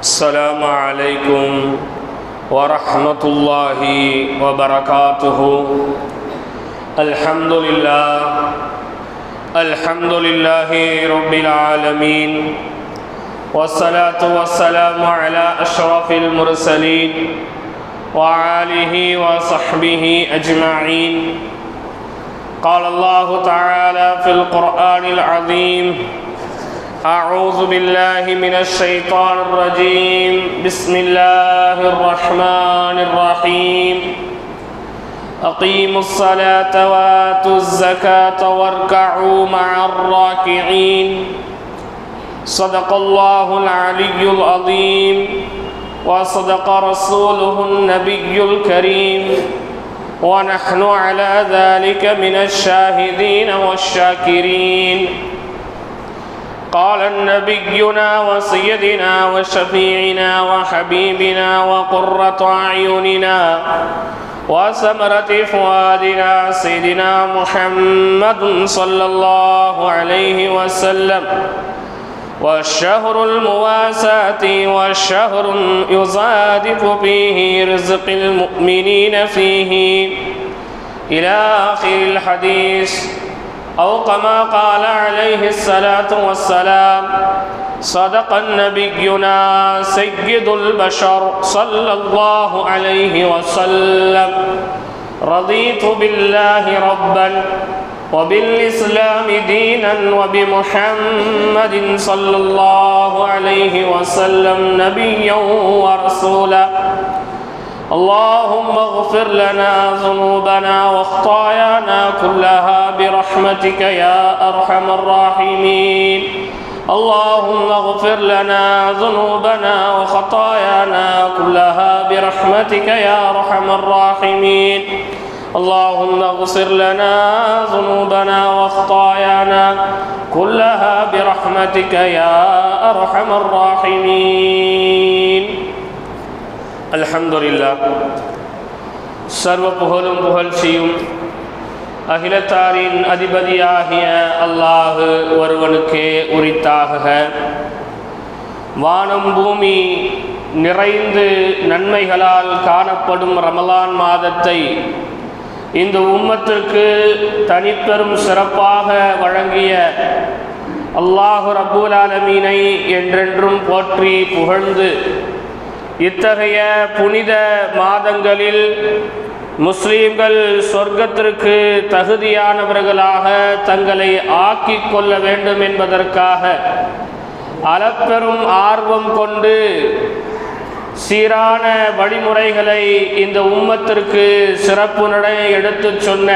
السلام عليكم ورحمة الله وبركاته. الحمد لله رب العالمين، والصلاة والسلام على أشرف المرسلين وآله وصحبه أجمعين. قال الله تعالى في القرآن العظيم: أعوذ بالله من الشيطان الرجيم. بسم الله الرحمن الرحيم. أقيموا الصلاة وآتوا الزكاة واركعوا مع الراكعين. صدق الله العلي العظيم، وصدق رسوله النبي الكريم، ونحن على ذلك من الشاهدين والشاكرين. قال نبينا وسيدنا وشفيعنا وحبيبنا وقرة أعيننا وثمرة فؤادنا سيدنا محمد صلى الله عليه وسلم: والشهر المواساة والشهر يصادف فيه رزق المؤمنين فيه، إلى آخر الحديث. أو كما قال عليه الصلاة والسلام: صدق نبينا سيد البشر صلى الله عليه وسلم: رضيت بالله ربا وبالإسلام دينا وبمحمد صلى الله عليه وسلم نبيا ورسولا. اللهم اغفر لنا ذنوبنا وخطايانا كلها برحمتك يا أرحم الراحمين. اللهم اغفر لنا ذنوبنا وخطايانا كلها برحمتك يا أرحم الراحمين. اللهم اغفر لنا ذنوبنا وخطايانا كلها برحمتك يا أرحم الراحمين. அல்ஹம்துலில்லாஹ். சர்வ புகழும் புகழ்ச்சியும் அகிலத்தாரின் அதிபதியாகிய அல்லாஹ் ஒருவனுக்கே உரித்தாகுக. வானம் பூமி நிறைந்து நன்மைகளால் காணப்படும் ரமலான் மாதத்தை இந்த உம்மத்திற்கு தனிப்பெரும் சிறப்பாக வழங்கிய அல்லாஹ் ரப்பூல் ஆலமீனை என்றென்றும் போற்றி புகழ்ந்து, இத்தகைய புனித மாதங்களில் முஸ்லீம்கள் சொர்க்கத்திற்கு தகுதியானவர்களாக தங்களை ஆக்கிக் கொள்ள வேண்டும் என்பதற்காக அளப்பெரும் ஆர்வம் கொண்டு சீரான வழிமுறைகளை இந்த உம்மத்திற்கு சிறப்பு நடை எடுத்துச் சொன்ன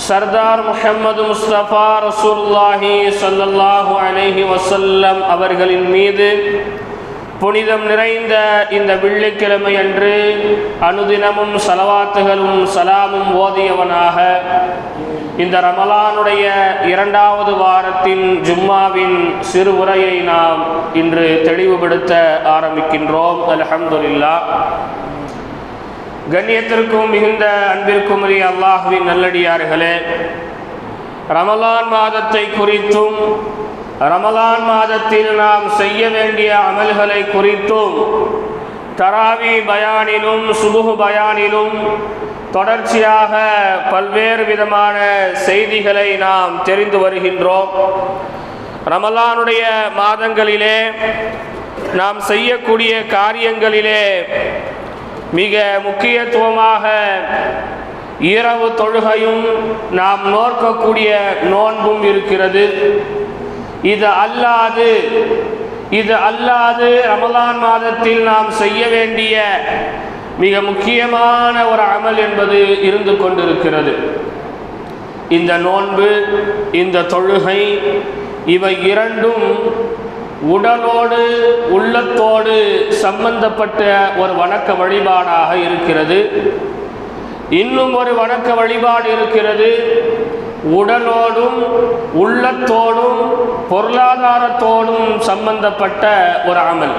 சர்தார் முஹம்மது முஸ்தபா ரசூலுல்லாஹி ஸல்லல்லாஹு அலைஹி வஸல்லம் அவர்களின் மீது புனிதம் நிறைந்த இந்த வெள்ளிக்கிழமை அன்று அனுதினமும் ஸலவாத்துகளும் சலாமும் ஓதியவனாக இந்த ரமலானுடைய 2வது வாரத்தின் ஜும்மாவின் சிறு உரையை நாம் இன்று தெளிவுபடுத்த ஆரம்பிக்கின்றோம். அல்ஹம்துலில்லாஹ். கண்ணியத்திற்கும் மிகுந்த அன்பிற்கும் உரிய அல்லாஹ்வின் நல்லடியார்களே, ரமலான் மாதத்தை குறித்தும் ரமலான் மாதத்தில் நாம் செய்ய வேண்டிய அமல்களை குறித்தும் தராவி பயானிலும் சுபுஹ் பயானிலும் தொடர்ச்சியாக பல்வேறு விதமான செய்திகளை நாம் தெரிந்து வருகின்றோம். ரமலானுடைய மாதங்களிலே நாம் செய்யக்கூடிய காரியங்களிலே மிக முக்கியத்துவமாக இரவு தொழுகையும் நாம் நோக்கக்கூடிய நோன்பும் இருக்கிறது. இது அல்லாது ரமலான் மாதத்தில் நாம் செய்ய வேண்டிய மிக முக்கியமான ஒரு அமல் என்பது இருந்து கொண்டிருக்கிறது. இந்த நோன்பு, இந்த தொழுகை, இவை இரண்டும் உடலோடு உள்ளத்தோடு சம்பந்தப்பட்ட ஒரு வணக்க வழிபாடாக இருக்கிறது. இன்னும் ஒரு வணக்க வழிபாடு இருக்கிறது, உடலோடும் உள்ளத்தோடும் பொருளாதாரத்தோடும் சம்பந்தப்பட்ட ஒரு அமல்.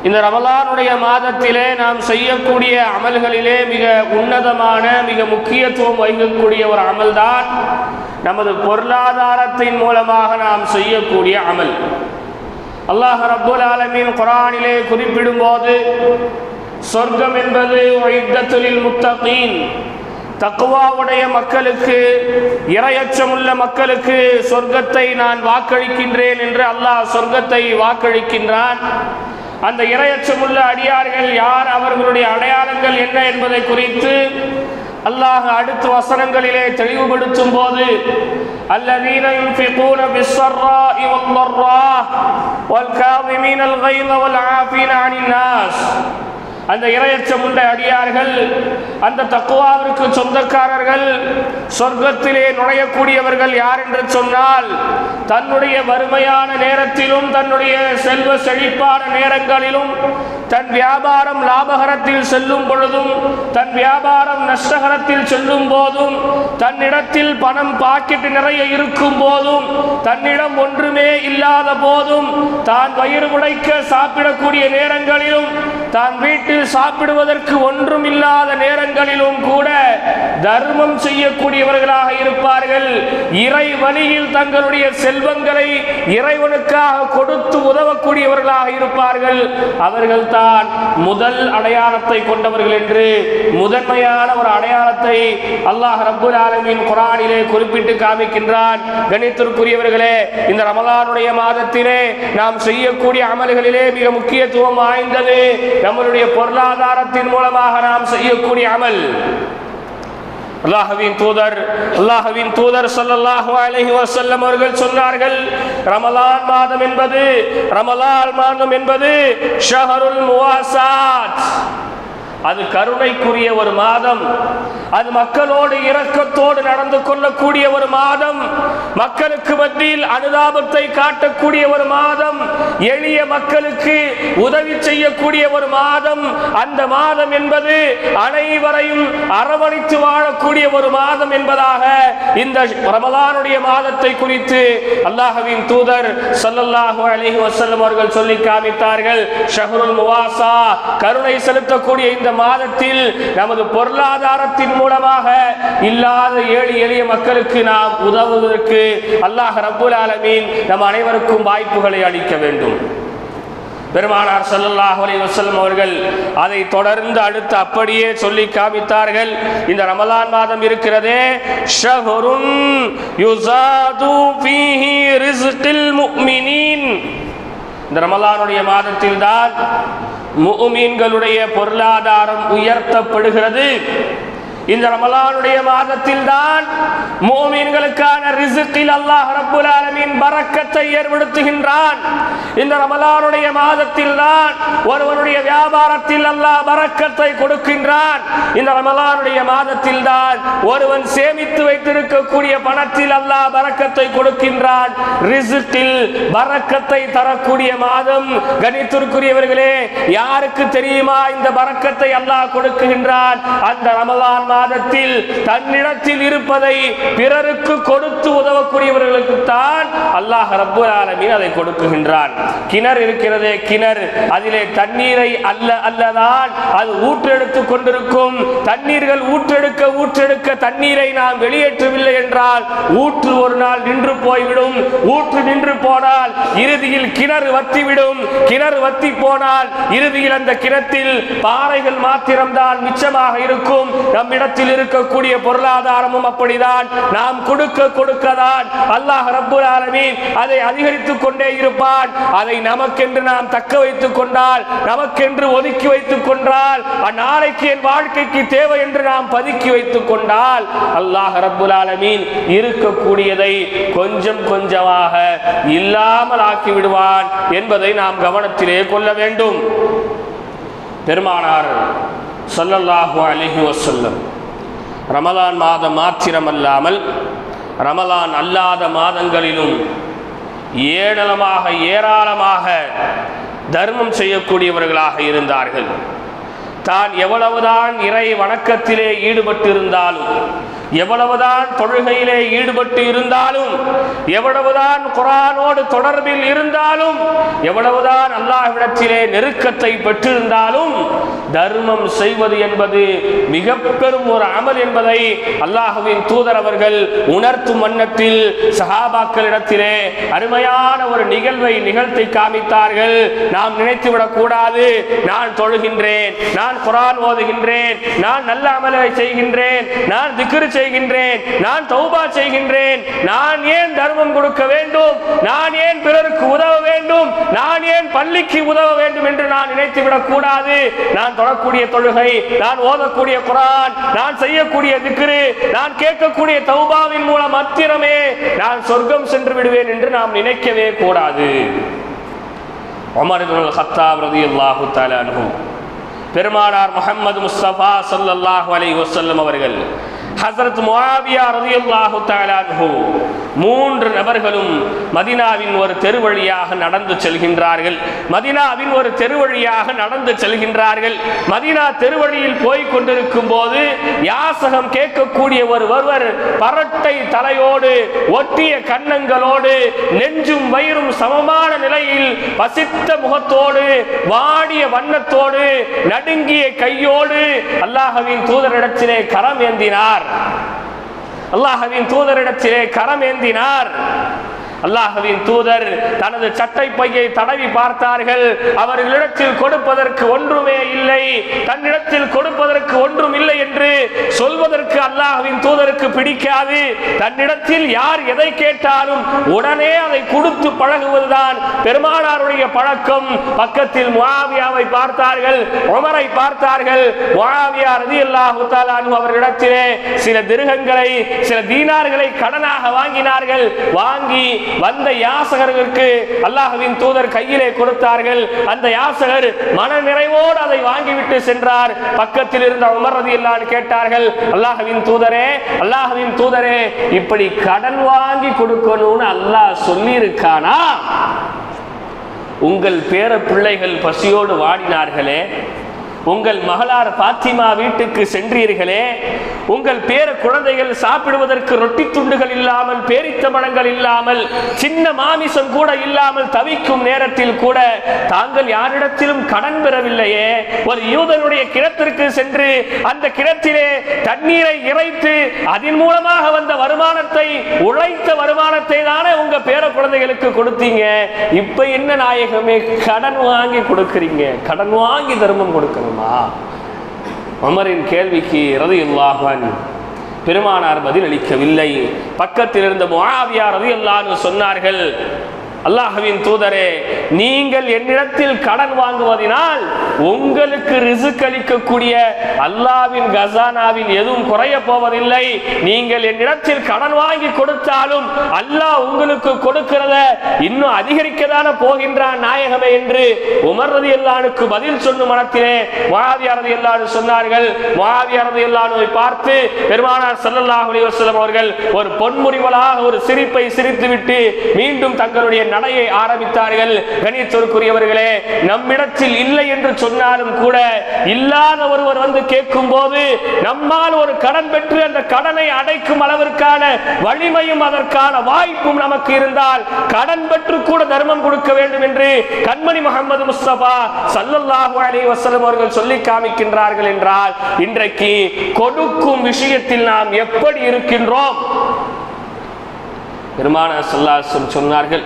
இந்த ரமலானுடைய மாதத்திலே நாம் செய்யக்கூடிய அமல்களிலே மிக உன்னதமான மிக முக்கியத்துவம் வகிக்கக்கூடிய ஒரு அமல்தான் நமது பொருளாதாரத்தின் மூலமாக நாம் செய்யக்கூடிய அமல். அல்லாஹ் ரப்புல் ஆலமீன் குர்ஆனிலே குறிப்பிடும்போது சொர்க்கம் என்பது உஇத்தத்துல் முத்தகீன், தக்வாவுடைய மக்களுக்கு, இறையச்சமுள்ள மக்களுக்கு சொர்க்கத்தை நான் வாக்களிக்கின்றேன் என்று அல்லாஹ் சொர்க்கத்தை வாக்களிக்கின்றான். அந்த இறையச்சமுள்ள அடியார்கள் யார், அவர்களுடைய அடையாளங்கள் என்ன என்பதை குறித்து அல்லாஹ் அடுத்த வசனங்களிலே தெளிவுபடுத்தும் போது அல்லதீன யுன்ஃபிகூன பிஸ்ஸர்ராஇ வல்லர்ராஹ் வல்காஸிமீனல் கைஸ வல்ஆஃபீன அனின் நாஸ், அந்த இறையச்சமுள்ள அடியார்கள், அந்த தக்வாவிற்கு சொந்தக்காரர்கள் சொர்க்கத்திலே நுழையக்கூடியவர்கள் யார் என்று சொன்னால், தன்னுடைய வறுமையான நேரத்திலும் தன்னுடைய செல்வ செழிப்பான நேரங்களிலும், தன் வியாபாரம் லாபகரத்தில் செல்லும் பொழுதும் தன் வியாபாரம் நஷ்டகரத்தில் செல்லும் போதும், தன்னிடத்தில் பணம் பாக்கெட் நிறைய இருக்கும் போதும், தன்னிடம் ஒன்றுமே இல்லாத போதும், தான் வயிறு உடைக்க சாப்பிடக்கூடிய நேரங்களிலும், தான் வீட்டில் சாப்பிடுவதற்கு ஒன்றும் இல்லாத நேரங்களிலும் கூட தர்மம் செய்யக்கூடியவர்களாக இருப்பார்கள். இறை வழியில் தங்களுடைய செல்வங்களை இறைவனுக்காக கொடுத்து உதவக்கூடியவர்களாக இருப்பார்கள். அவர்கள் தான் முதல் அடையாளத்தை கொண்டவர்கள் என்று முதன்மையான ஒரு அடையாளத்தை அல்லாஹ் ரப்புல் ஆலமீன் குர்ஆனிலே குறிப்பிட்டு காமிக்கின்றான். கணித்திற்குரியவர்களே, இந்த ரமலானுடைய மாதத்திலே நாம் செய்யக்கூடிய அமல்களிலே மிக முக்கியத்துவம் வாய்ந்தது நம்மளுடைய பொருளாதாரத்தின் மூலமாக நாம் செய்யக்கூடிய அமல். அல்லாஹ்வின் தூதர் ஸல்லல்லாஹு அலைஹி வஸல்லம் அவர்கள் சொன்னார்கள், ரமலான் மாதம் என்பது ஷஹருல் முவாசாத், அது கருணைக்குரிய ஒரு மாதம், அது மக்களோடு இரக்கத்தோடு நடந்து கொள்ளக்கூடிய ஒரு மாதம், மக்களுக்கு மத்தியில் அனுதாபத்தை காட்டக்கூடிய ஒரு மாதம், எளிய மக்களுக்கு உதவி செய்யக்கூடிய ஒரு மாதம். அந்த மாதம் என்பது அனைவரையும் அரவணைத்து வாழக்கூடிய ஒரு மாதம் என்பதாக இந்த ரமலானுடைய மாதத்தை குறித்து அல்லாஹ்வின் தூதர் ஸல்லல்லாஹு அலைஹி வஸல்லம் அவர்கள் சொல்லி காமித்தார்கள். ஷஹ்ருல் முவாசா, கருணை செலுத்தக்கூடிய இந்த மாதத்தில் நமது பொருளாதாரத்தின் மூலமாக இல்லாத ஏழை எளிய மக்களுக்கு நாம் உதவுவதற்கு அல்லாஹ் ரப்புல் ஆலமீன் நம் அனைவருக்கும் வாய்ப்புகளை அளிக்க வேண்டும். பெருமானார் ஸல்லல்லாஹு அலைஹி வஸல்லம் அவர்கள் அதை தொடர்ந்து அடுத்து அப்படியே சொல்லி காமித்தார்கள். இந்த ரமலான் மாதம் இருக்கிறதே, ஷஹ்ருன் யுஸாது ஃபீஹி ரிஸ்கில் முஃமினீன், இந்த ரமலானுடைய மாதத்தில் தான் முஃமின்களுடைய பொருளாதாரம் உயர்த்தப்படுகிறது. இந்த ரமலானுடைய மாதத்தில் தான் முஃமின்களுக்கான ரிஸ்கில் அல்லாஹ் ரப்புல் ஆலமீன் பரக்கத்தை ஏற்படுத்துகின்றான். இந்த ரமலானுடைய மாதத்தில் தான் ஒருவனுடைய வியாபாரத்தில் அல்லாஹ் பரக்கத்தை கொடுக்கின்றான். இந்த ரமலானுடைய மாதத்தில் தான் ஒருவன் சேமித்து வைத்திருக்கக்கூடிய பணத்தில் அல்லாஹ் பரக்கத்தை கொடுக்கின்றான். ரிஸ்கில் பரக்கத்தை தரக்கூடிய மாதம். கணித்திற்குரியவர்களே, யாருக்கு தெரியுமா இந்த பரக்கத்தை அல்லாஹ் கொடுக்கின்றான்? அந்த ரமலான் மாதத்தில் தன்னிடத்தில் இருப்பதை பிறருக்கு கொடுத்து உதவக்கூடியவர்களுக்கு தான் அல்லாஹ் ரப்புல் ஆலமீன் அதை கொடுக்குகின்றான். கிணறு இருக்கிறதே, கிணறு, அதிலே தண்ணீரை அல்லதான் அது ஊற்றெடுத்து கொண்டிருக்கும். தண்ணீர்கள் ஊற்றெடுக்க தண்ணீரை நாம் வெளியேற்றவில்லை என்றால் ஊற்று ஒரு நாள் நின்று போய்விடும். ஊற்று நின்று போனால் இறுதியில் கிணறு வத்திவிடும். கிணறு வத்தி போனால் இறுதியில் அந்த கிணத்தில் பாறைகள் மாத்திரம்தான் மிச்சமாக இருக்கும். நம்மிடத்தில் இருக்கக்கூடிய பொருளாதாரமும் அப்படிதான். நாம் கொடுக்கதான் அல்லாஹ் ரப்புல் ஆலமீன் அதை அதிகரித்துக் கொண்டே இருப்பான். அதை நமக்கென்று நாம் தக்க வைத்துக் கொண்டால், நமக்கென்று ஒதுக்கி வைத்துக் கொண்டால், நாளைக்கு என் வாழ்க்கைக்கு தேவை என்று நாம் பதுக்கி வைத்துக் கொண்டால், அல்லாஹ் ரப்புல் ஆலமீன் இருக்கக்கூடியதை கொஞ்சம் கொஞ்சமாக இல்லாமல் ஆக்கி விடுவான் என்பதை நாம் கவனத்திலே கொள்ள வேண்டும். பெருமானார் ஸல்லல்லாஹு அலைஹி வஸல்லம் ரமலான் மாதம் மாத்திரமல்லாமல் ரமலான் அல்லாத மாதங்களிலும் ஏராளமாக தர்மம் செய்யக்கூடியவர்களாக இருந்தார்கள். தான் எவ்வளவுதான் இறை வணக்கத்திலே ஈடுபட்டிருந்தாலும், எவ்வளவுதான் தொழுகையிலே ஈடுபட்டு இருந்தாலும், எவ்வளவுதான் குர்ஆனோடு தொடர்பில் இருந்தாலும், எவ்வளவுதான் அல்லாஹ்விடத்திலே நெருக்கத்தை பெற்றிருந்தாலும், தர்மம் செய்வது என்பது மிக பெரும் ஒரு அமல் என்பதை அல்லாஹ்வின் தூதர் அவர்கள் உணர்த்தும் வண்ணத்தில் சஹாபாக்களிடத்திலே அருமையான ஒரு நிகழ்வை நிகழ்த்தி காமித்தார்கள். நாம் நினைத்துவிடக் கூடாது, நான் தொழுகின்றேன், நான் குர்ஆன் ஓதுகின்றேன், நான் நல்ல அமலை செய்கின்றேன், நான் திக்ர் செய்கின்றேன், நான் தௌபா செய்கின்றேன், நான் ஏன் தர்மம் கொடுக்க வேண்டும், நான் ஏன் பிறருக்கு உதவ வேண்டும், நான் ஏன் பள்ளிக்கு உதவ வேண்டும் என்று நான் நினைத்து விடக் கூடாது. நான் தொழக்கூடிய தொழுகை, நான் ஓதக்கூடிய குர்ஆன், நான் செய்யக்கூடிய திக்ர், நான் கேட்கக்கூடிய தௌபாவின் மூலம் மாத்திரமே நான் சொர்க்கம் சென்று விடுவேன் என்று நாம் நினைக்கவே கூடாது. உமர் இப்னுல் கத்தாப் ரலியல்லாஹு தஆலா அன்ஹு, பெருமானார் முஹம்மது முஸ்தபா ஸல்லல்லாஹு அலைஹி வஸல்லம் அவர்கள், ஹஸரத் முஆவியா ரலியல்லாஹு தஆலா அன்ஹு, 3 நபர்களும் மதீனாவின் ஒரு தெரு வழியாக நடந்து செல்கின்றார்கள். மதீனாவின் ஒரு தெரு வழியாக நடந்து செல்கின்றார்கள். மதீனா தெருவழியில் போய் கொண்டிருக்கும் போது யாசகம் கேட்கக்கூடிய ஒருவர் பரட்டை தலையோடு, ஒட்டிய கன்னங்களோடு, நெஞ்சும் வயிறும் சமமான நிலையில், பசித்த முகத்தோடு, வாடிய வண்ணத்தோடு, நடுங்கிய கையோடு அல்லாஹ்வின் தூதரிடத்திலே கரம் ஏந்தினார். அல்லாஹ்வின் தூதரிடத்திலே கரம் ஏந்தினார். அல்லாஹ்வின் தூதர் தனது சட்டை பையை தடவி பார்த்தார்கள். அவர்களிடத்தில் கொடுப்பதற்கு ஒன்றுமே இல்லை, தன்னிடத்தில் கொடுப்பதற்கு ஒன்றும் இல்லை என்று சொல்வதற்கு அல்லாஹ்வின் தூதருக்கு பிடிக்காது. தன்னிடத்தில் யார் எதை கேட்டாலும் உடனே அதை கொடுத்து பழகுவதுதான் பெருமானாருடைய பழக்கம். பக்கத்தில் முஆவியாவை பார்த்தார்கள், உமரை பார்த்தார்கள். முஆவியா ரலியல்லாஹு தஆலா அன்ஹு அவர்களிடத்திலே சில திர்ஹங்களை, சில தீனார்களை கடனாக வாங்கினார்கள். வாங்கி வந்த யாசகர்களுக்கு அல்லாஹ்வின் தூதர் கையிலே கொடுத்தார்கள். அந்த யாசகர் மன நிறைவோடு அதை வாங்கிவிட்டு சென்றார். பக்கத்தில் இருந்த உமர் ரலியல்லாஹு அன்ஹு கேட்டார்கள், அல்லாஹ்வின் தூதரே, அல்லாஹ்வின் தூதரே, இப்படி கடன் வாங்கி கொடுக்கணும்னு அல்லாஹ் சொல்லி இருக்கானா? உங்கள் பேர பிள்ளைகள் பசியோடு வாடினார்களே, உங்கள் மகளார் பாத்திமா வீட்டுக்கு சென்றீர்களே, உங்கள் பேர குழந்தைகள் சாப்பிடுவதற்கு ரொட்டி துண்டுகள் இல்லாமல், பேரித்த பழங்கள் இல்லாமல், சின்ன மாமிசம் கூட இல்லாமல் தவிக்கும் நேரத்தில் கூட தாங்கள் யாரிடத்திலும் கடன் பெறவில்லையே. ஒரு யூதனுடைய கிணத்திற்கு சென்று அந்த கிணத்திலே தண்ணீரை இறைத்து அதன் மூலமாக வந்த வருமானத்தை, உழைத்த வருமானத்தை தானே உங்க பேர குழந்தைகளுக்கு கொடுத்தீங்க. இப்ப என்ன நாயகமே கடன் வாங்கி கொடுக்கிறீங்க? கடன் வாங்கி தர்மம் கொடுக்கணும். உமரின் கேள்விக்கு ரலியல்லாஹு அன்ஹு பெருமானார் பதில் அளிக்கவில்லை. பக்கத்தில் இருந்த முஆவியா ரலியல்லாஹு அன்ஹு சொன்னார்கள், அல்லாஹ்வின் தூதரே, நீங்கள் என்னிடத்தில் கடன் வாங்குவதனால் உங்களுக்கு ரிஸ்க் அளிக்கக்கூடிய அல்லாஹ்வின் கஸானாவில் எதுவும் குறைய போவதில்லை. நீங்கள் என்னிடத்தில் கடன் வாங்கி கொடுத்தாலும் அல்லாஹ் உங்களுக்கு கொடுக்கிறத இன்னும் அதிகரிக்கதான போகின்றான் நாயகமே என்று உமர் ரலியல்லாஹு அன்ஹுக்கு பதில் சொன்னும் மனத்திலே முஆவியா ரலியல்லாஹு அன்ஹு சொன்னார்கள். முஆவியா ரலியல்லாஹு அன்ஹுவை பார்த்து பெருமானார் ஸல்லல்லாஹு அலைஹி வஸல்லம் அவர்கள் ஒரு பொன்முறிவலாக ஒரு சிரிப்பை சிரித்துவிட்டு மீண்டும் தங்களுடைய நடையை ஆரம்பித்தார்கள். கணியத்திற்குரியவர்களே, நம்மிடத்தில் இல்லை என்று சொன்னாலும் கூட இல்லாத ஒருவர் வந்து கேட்கும் போது நம்மால் ஒரு கடன் பெற்று அந்த கடனை அடைக்கும் அளவிற்கான வலிமையும் அதற்கான வாய்ப்பும் நமக்கு இருந்தால் கடன் பெற்று கூட தர்மம் கொடுக்க வேண்டும் என்று கண்மணி முஹம்மது முஸ்தபா ஸல்லல்லாஹு அலைஹி வஸல்லம் அவர்கள் சொல்லி காமிக்கின்றார்கள் என்றால் இன்றைக்கு கொடுக்கும் விஷயத்தில் நாம் எப்படி இருக்கின்றோம்? பெருமானார் ஸல்லல்லாஹு அலைஹி வஸல்லம் சொன்னார்கள்,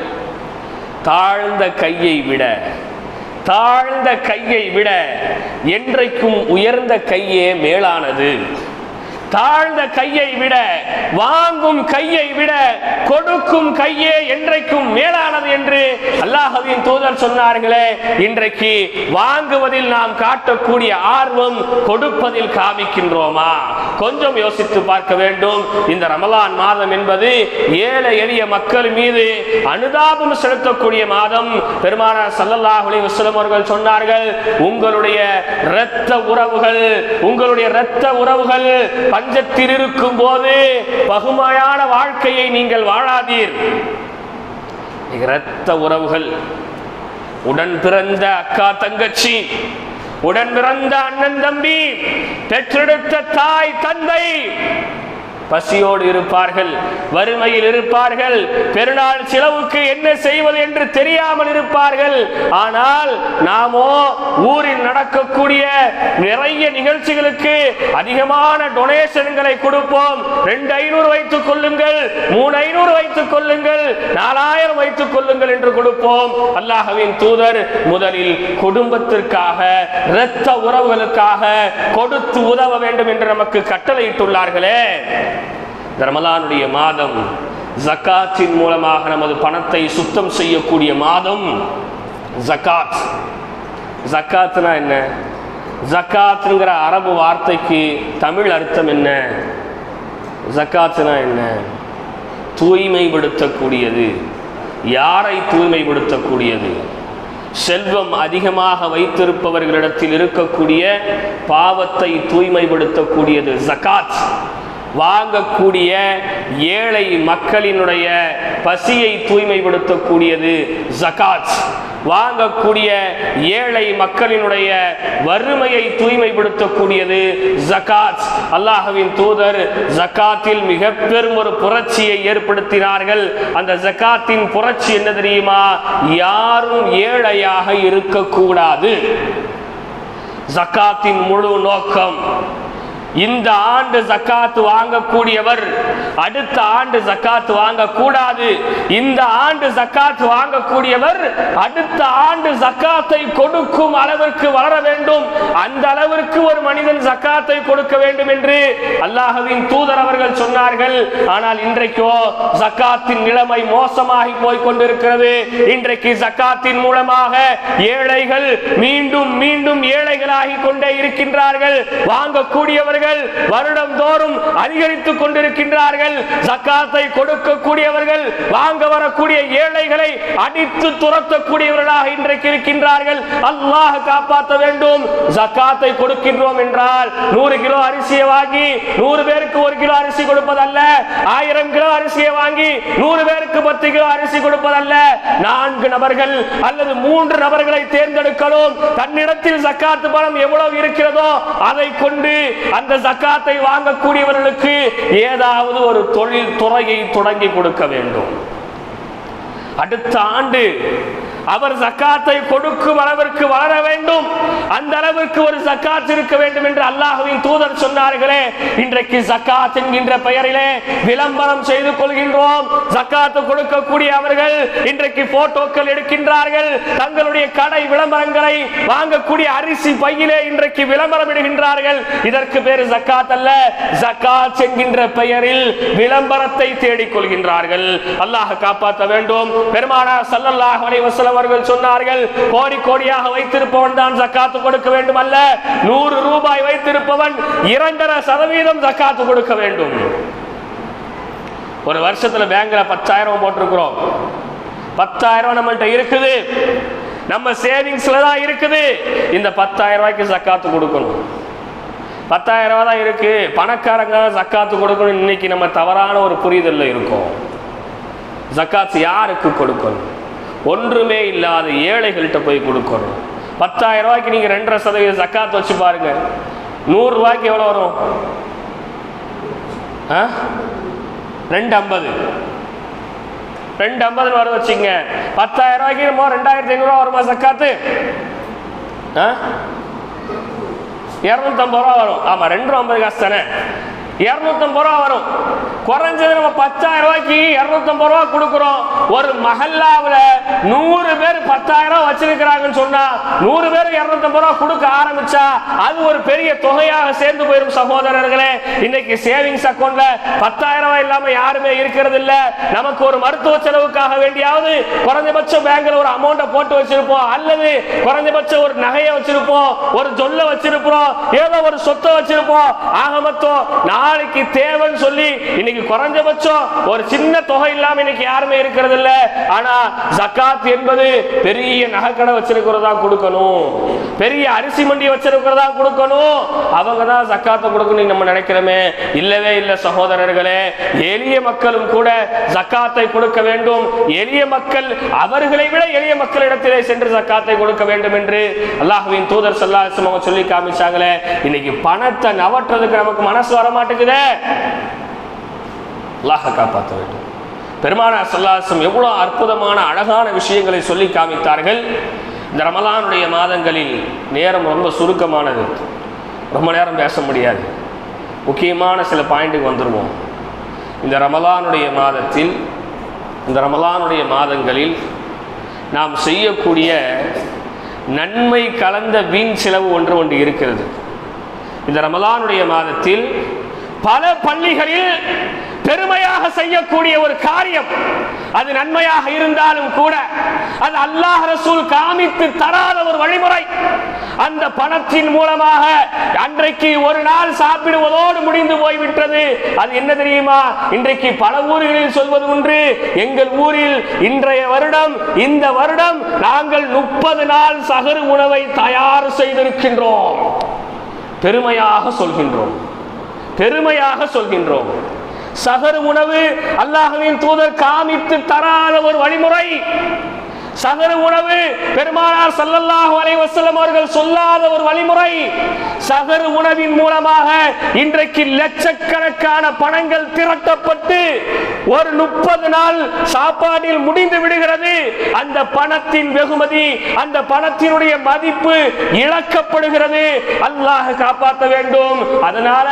தாழ்ந்த கையை விட என்றைக்கும் உயர்ந்த கையே மேலானது. தாழ்ந்த கையை விட, வாங்கும் கையை விட கொடுக்கும் கையே என்றைக்கும் மேலானது என்று அல்லாஹ்வின் தூதர் சொன்னார்களே. இன்றைக்கு வாங்குவதில் நாம் காட்டக்கூடிய ஆர்வம் கொடுப்பதில் காமிக்கின்றோமா? கொஞ்சம் யோசித்து பார்க்க வேண்டும். இந்த ரமலான் மாதம் என்பது ஏழை எளிய மக்கள் மீது அனுதாபம் செலுத்தக்கூடிய மாதம். பெருமானார் ஸல்லல்லாஹு அலைஹி வஸல்லம் அவர்கள் சொன்னார்கள், உங்களுடைய இரத்த உறவுகள் பஞ்சத்தில் இருக்கும் போது பகுமையான வாழ்க்கையை நீங்கள் வாழாதீர். இரத்த உறவுகள், உடன் பிறந்த அக்கா தங்கச்சி, உடன் பிறந்த அண்ணன் தம்பி, பெற்றெடுத்த தாய் தந்தை, பசியோடு இருப்பார்கள், வறுமையில் இருப்பார்கள், பெருநாள் செலவுக்கு என்ன செய்வது என்று தெரியாமல் இருப்பார்கள். ஆனால் நாமோ ஊரில் நடக்கக்கூடிய நிறைய நிகழ்ச்சிகளுக்கு அதிகமான டொனேஷன்களை கொடுப்போம். 2500 வைத்துக் கொள்ளுங்கள், 3500 வைத்துக் கொள்ளுங்கள், 4000 வைத்துக் கொள்ளுங்கள் என்று கொடுப்போம். அல்லாஹ்வின் தூதர் முதலில் குடும்பத்திற்காக, இரத்த உறவுகளுக்காக கொடுத்து உதவ வேண்டும் என்று நமக்கு கட்டளையிட்டுள்ளார்களே. ரமலானுடைய மாதம் ஜகாத்தின் மூலமாக நமது பணத்தை சுத்தம் செய்யக்கூடிய மாதம். ஜகாத், ஜகாத்னா என்ன? ஜகாத்ங்கிற அரபு வார்த்தைக்கு தமிழ் அர்த்தம் என்ன? ஜகாத்னா என்ன? தூய்மைப்படுத்தக்கூடியது. யாரை தூய்மைப்படுத்தக்கூடியது? செல்வம் அதிகமாக வைத்திருப்பவர்களிடத்தில் இருக்கக்கூடிய பாவத்தை தூய்மைப்படுத்தக்கூடியது ஜகாத். வாங்கக்கூடிய ஏழை மக்களினுடைய பசியை தூய்மைப்படுத்தக்கூடியது ஜகாத். வாங்கக்கூடிய ஏழை மக்களினுடைய வறுமையை தூய்மைப்படுத்தக்கூடியது ஜகாத். அல்லாஹ்வின் தூதர் ஜகாத்தில் மிக பெரும் ஒரு புரட்சியை ஏற்படுத்தினார்கள். அந்த ஜகாத்தின் புரட்சி என்ன தெரியுமா? யாரும் ஏழையாக இருக்கக்கூடாது. ஜகாத்தின் முழு நோக்கம், இந்த ஆண்டு ஜகாத் வாங்கக்கூடியவர் அடுத்த ஆண்டு ஜகாத் வாங்கக்கூடாது. இந்த ஆண்டு ஜகாத் வாங்கக்கூடியவர் அடுத்த ஆண்டு ஜகாத்தை கொடுக்கும் அளவிற்கு வளர வேண்டும். அந்த அளவிற்கு ஒரு மனிதன் ஜகாத்தை கொடுக்க வேண்டும் என்று அல்லாஹ்வின் தூதர் அவர்கள் சொன்னார்கள். ஆனால் இன்றைக்கோ ஜகாத்தின் நிலைமை மோசமாகி போய் கொண்டிருக்கிறது. இன்றைக்கு ஜகாத்தின் மூலமாக ஏழைகள் மீண்டும் மீண்டும் ஏழைகளாகி கொண்டே இருக்கின்றார்கள். வாங்கக்கூடியவர்கள் வருடம் தோறும் அதிகரித்துக் கொண்டிருக்கின்றார்கள். ஜகாத்தை கொடுக்கக்கூடியவர்கள் வாங்க வரக்கூடிய ஏழைகளை அடித்து துரத்தக்கூடியவர்களாக இன்றைக்கு இருக்கின்றார்கள். அல்லாஹ் காப்பாற்ற வேண்டும். ஜகாத்தை கொடுக்கின்றோம் என்றால் 100 கிலோ அரிசியை வாங்கி 100 பேருக்கு 1 கிலோ அரிசி கொடுப்பதல்ல. 1000 கிலோ அரிசியை வாங்கி 100 பேருக்கு 10 கிலோ அரிசி கொடுப்பதல்ல. 4 நபர்கள் அல்லது 3 நபர்களை தேர்ந்தெடுக்கணும். தன்னிடத்தில் ஜகாத் பணம் எவ்வளவு இருக்கிறதோ அதை கொண்டு அந்த ஜகாத்தை வாங்கக்கூடியவர்களுக்கு ஏதாவது ஒரு தொழில் துறையை தொடங்கி கொடுக்க வேண்டும். அடுத்த ஆண்டு அவர் ஜகாத்தை கொடுக்கும் அளவிற்கு வளர வேண்டும். அந்த அளவிற்கு ஒரு ஜகாத் இருக்க வேண்டும் என்று அல்லாஹ்வின் தூதர் சொன்னார்களே. இன்றைக்கு ஜகாத் என்கின்ற பெயரிலே விளம்பரம் செய்து கொள்கின்றோம். ஜகாத் கொடுக்கக்கூடிய அவர்கள் இன்றைக்கு போட்டோக்கள் எடுக்கின்றார்கள். தங்களுடைய கடை விளம்பரங்களை வாங்கக்கூடிய அரிசி பையிலே இன்றைக்கு விளம்பரம் இடுகின்றார்கள். இதற்கு பேர் ஜகாத் அல்ல. ஜகாத் என்கின்ற பெயரில் விளம்பரத்தை தேடிக் கொள்கின்றார்கள். அல்லாஹ் காப்பாற்ற வேண்டும். பெருமானார் ஸல்லல்லாஹு அலைஹி வஸல்லம் அவர்கள் சொன்னார்கள், கோடி கோடியாக வைத்திருப்பவன் தான் ஜகாத் கொடுக்க வேண்டும் அல்ல. 100 ரூபாய் வைத்திருப்பவன் 2.5% ஜகாத் கொடுக்க வேண்டும். ஒரு வருஷத்துல பேங்க்ல 10,000 போட்டிருக்கிறோம். 10,000 நம்மள்ட்ட இருக்குது, நம்ம சேவிங்ஸ்ல தான் இருக்குது. இந்த 10,000 ரூபாய்க்கு ஜகாத் கொடுக்கணும். 10,000 ரூபாய் தான் இருக்கு, பணக்காரங்க ஜகாத் கொடுக்கணும். இன்னைக்கு நம்ம தவறான ஒரு புரிதல்ல இருக்கோம். ஜகாத் யாருக்கு கொடுக்கணும்? ஒன்றுமே இல்லாத ஏழைகள்கிட்ட போய் கொடுக்கணும். 10,000 ரூபாய்க்கு நீங்க 2.5% ஜகாத் வச்சு பாருங்க. 100 ரூபாய்க்கு எவ்வளவு வரும்? 250. 250 வர வச்சுங்க. 10,000 ரூபாய்க்கு 2,500 ரூபா வருமா ஜகாத்து? 250 ரூபா வரும். ஆமா, 250 காசு தானே, 250 ரூபா வரும். குறைஞ்சது நம்ம 10,000 ரூபாய்க்கு 250 ரூபா கொடுக்கிறோம். ஒரு மஹல்லாவில் 100 பேர் 10,000 ரூபா வச்சிருக்கிறாங்கன்னு சொன்னா 100 பேர் 250 ரூபா கொடுக்க ஆரம்பிச்சா அது ஒரு பெரிய தொகையாக சேர்ந்து போயிடும். சகோதரர்களே, இன்னைக்கு சேவிங்ஸ் அக்கௌண்ட்ல 10,000 ரூபாய் இல்லாம யாருமே இருக்கிறது இல்ல. நமக்கு ஒரு மருத்துவ செலவுக்காக வேண்டியாவது குறைஞ்சபட்சம் பேங்க்ல ஒரு அமௌண்ட்டை போட்டு வச்சிருப்போம், அல்லது குறைஞ்சபட்சம் ஒரு நகையை வச்சிருப்போம், ஒரு சொல்ல வச்சிருப்போம், ஏதோ ஒரு சொத்தை வச்சிருப்போம். ஆக மொத்தம் நாளைக்கு தேவைன்னு சொல்லி இன்னைக்கு குறைஞ்சபட்சம் ஒரு சின்ன தொகை இல்லாம இன்னைக்கு யாருமே இருக்கிறது இல்ல. ஆனா ஜகாத் என்பது பெரிய நகைக்கடை வச்சிருக்கிறதா கொடுக்கணும், பெரிய அரிசி மண்டி வச்சிருக்கிறதா கொடுக்கணும், அவங்க தான் ஜகாத்தை கொடுக்கணும் நம்ம நினைக்கிறோமே. இல்லவே இல்லை சகோதரர்களே. எளிய மக்களும் கூட ஜகாத்தை கொடுக்க வேண்டும். எளிய மக்கள் அவர்களை விட எளிய மக்களிடத்திலே சென்று ஜகாத்தை கொடுக்க வேண்டும் என்று அல்லாஹ்வின் தூதர் ஸல்லல்லாஹு அலைஹி வஸல்லம் சொல்லி காமிச்சாங்களே. இன்னைக்கு பணத்தை நவற்றதுக்கு நமக்கு மனசு வர மாட்டேங்குதே. அல்லாஹ் காப்பாற்ற வேண்டும். பெருமானார் ஸல்லல்லாஹு அலைஹி வஸல்லம் எவ்வளவு அற்புதமான அழகான விஷயங்களை சொல்லி காமித்தார்கள். இந்த ரமலானுடைய மாதங்களில் நேரம் ரொம்ப சுருக்கமானது, ரொம்ப நேரம் பேச முடியாது. முக்கியமான சில பாயிண்ட்டுக்கு வந்துடுவோம். இந்த ரமலானுடைய மாதத்தில், இந்த ரமலானுடைய மாதங்களில் நாம் செய்யக்கூடிய நன்மை கலந்த வீண் செலவு ஒன்று இருக்கிறது. இந்த ரமலானுடைய மாதத்தில் பல பள்ளிகளில் பெருமையாக செய்யக்கூடிய ஒரு காரியம், அது நன்மையாக இருந்தாலும் கூட அது அல்லாஹ் ரசூல் காமித்து தராத ஒரு வழிமுறை. அந்த பணத்தின் மூலமாக அன்றைக்கு ஒரு நாள் சாப்பிடுவதோடு முடிந்து போய்விட்டது. அது என்ன தெரியுமா? இன்றைக்கு பல ஊர்களில் சொல்வது ஒன்று, எங்கள் ஊரில் இன்றைய வருடம், இந்த வருடம் நாங்கள் 30 நாள் சஹர் உணவை தயார் செய்திருக்கின்றோம். பெருமையாக சொல்கின்றோம், பெருமையாக சொல்கின்றோம். சஹர் உணவு அல்லாஹ்வின் தூதர் காமித்து தராத ஒரு வழிமுறை. சஹர் உணவு பெருமானார் ஸல்லல்லாஹு அலைஹி வஸல்லம் அவர்கள் சொல்லாத ஒரு வழிமுறை. சஹர் உணவின் மூலமாக இன்றைக்கு லட்சக்கணக்கான பணங்கள் திரட்டப்பட்டு ஒரு 30 நாள் சாப்பாட்டில் முடிந்து விடுகிறது. அந்த பணத்தின் வெகுமதி, அந்த பணத்தினுடைய மதிப்பு இழக்கப்படுகிறது. அல்லாஹ் காப்பாற்ற வேண்டும். அதனால